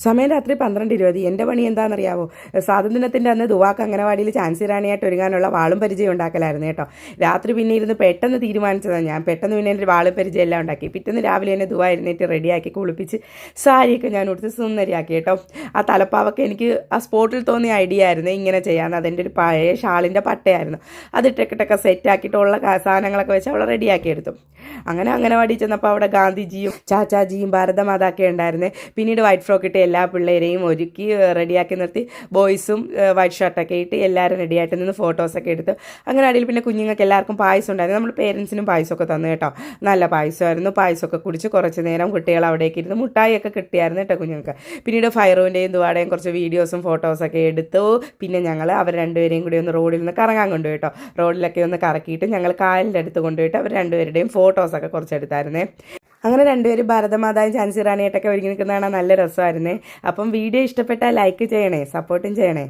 സമയം രാത്രി 12:20. എൻ്റെ പണി എന്താണെന്നറിയാവോ? സ്വാതന്ത്ര്യത്തിൻ്റെ അന്ന് ദുവാക്ക് അംഗനവാടിയിൽ ഝാൻസി റാണിയായിട്ട് ഒരുങ്ങാനുള്ള വാളും പരിചയം ഉണ്ടാക്കലായിരുന്നു കേട്ടോ. രാത്രി പിന്നെ ഇരുന്ന് പെട്ടെന്ന് തീരുമാനിച്ചതാണ് ഞാൻ. പെട്ടെന്ന് പിന്നെ എൻ്റെ വാളും പരിചയം എല്ലാം ഉണ്ടാക്കി. പിറ്റേന്ന് രാവിലെ തന്നെ ദുവ എഴുന്നേറ്റ് റെഡിയാക്കി കുളിപ്പിച്ച് സാരിയൊക്കെ ഞാൻ ഉടുത്ത് സുന്ദരിയാക്കി കേട്ടോ. ആ തലപ്പാവൊക്കെ എനിക്ക് ആ സ്പോട്ടിൽ തോന്നിയ ഐഡിയ ആയിരുന്നു ഇങ്ങനെ ചെയ്യാമെന്ന്. അതെൻ്റെ ഒരു പഴയ ഷാളിൻ്റെ പട്ടയായിരുന്നു. അതിട്ടൊക്കെ സെറ്റാക്കിയിട്ടുള്ള സാധനങ്ങളൊക്കെ വെച്ച് അവളെ റെഡിയാക്കി എടുത്തു. അങ്ങനെ അംഗനവാടി ചെന്നപ്പോൾ അവിടെ ഗാന്ധിജിയും ചാച്ചാജിയും ഭാരതമാതാക്കെ ഉണ്ടായിരുന്നേ. പിന്നീട് വൈറ്റ് ഫ്രോക്ക് ഇട്ട് എല്ലാ പിള്ളേരെയും ഒരുക്കി റെഡിയാക്കി നിർത്തി. ബോയ്സും വൈറ്റ് ഷർട്ടൊക്കെ ഇട്ട് എല്ലാവരും റെഡിയായിട്ട് നിന്ന് ഫോട്ടോസൊക്കെ എടുത്ത്. അംഗനവാടിയിൽ പിന്നെ കുഞ്ഞുങ്ങൾക്ക് എല്ലാവർക്കും പായസം ഉണ്ടായിരുന്നു. നമ്മൾ പേരൻസിനും പായസമൊക്കെ തന്നു കേട്ടോ. നല്ല പായസമായിരുന്നു. പായസമൊക്കെ കുടിച്ച് കുറച്ച് നേരം കുട്ടികൾ അവിടേക്ക് ഇരുന്ന് മുട്ടായിയൊക്കെ കിട്ടിയായിരുന്നു കേട്ടോ കുഞ്ഞുങ്ങൾക്ക്. പിന്നീട് ഫൈറൂൻ്റെയും ദുവാടേയും കുറച്ച് വീഡിയോസും ഫോട്ടോസൊക്കെ എടുത്തു. പിന്നെ ഞങ്ങൾ അവർ രണ്ടുപേരെയും കൂടി ഒന്ന് റോഡിൽ നിന്ന് കറങ്ങാൻ കൊണ്ടുപോയി കേട്ടോ. റോഡിലൊക്കെ ഒന്ന് കറക്കിയിട്ട് ഞങ്ങൾ കായലിൻ്റെ അടുത്ത് കൊണ്ടുപോയിട്ട് അവർ രണ്ടുപേരുടെയും ഫോട്ടോസൊക്കെ കുറച്ചെടുത്തായിരുന്നേ. അങ്ങനെ രണ്ടുപേരും ഭാരതമാതായും ഝാൻസി റാണിയായിട്ടൊക്കെ ഒരുങ്ങി നിൽക്കുന്നതാണ്. നല്ല രസമായിരുന്നേ. അപ്പം വീഡിയോ ഇഷ്ടപ്പെട്ടാൽ ലൈക്ക് ചെയ്യണേ, സപ്പോർട്ടും ചെയ്യണേ.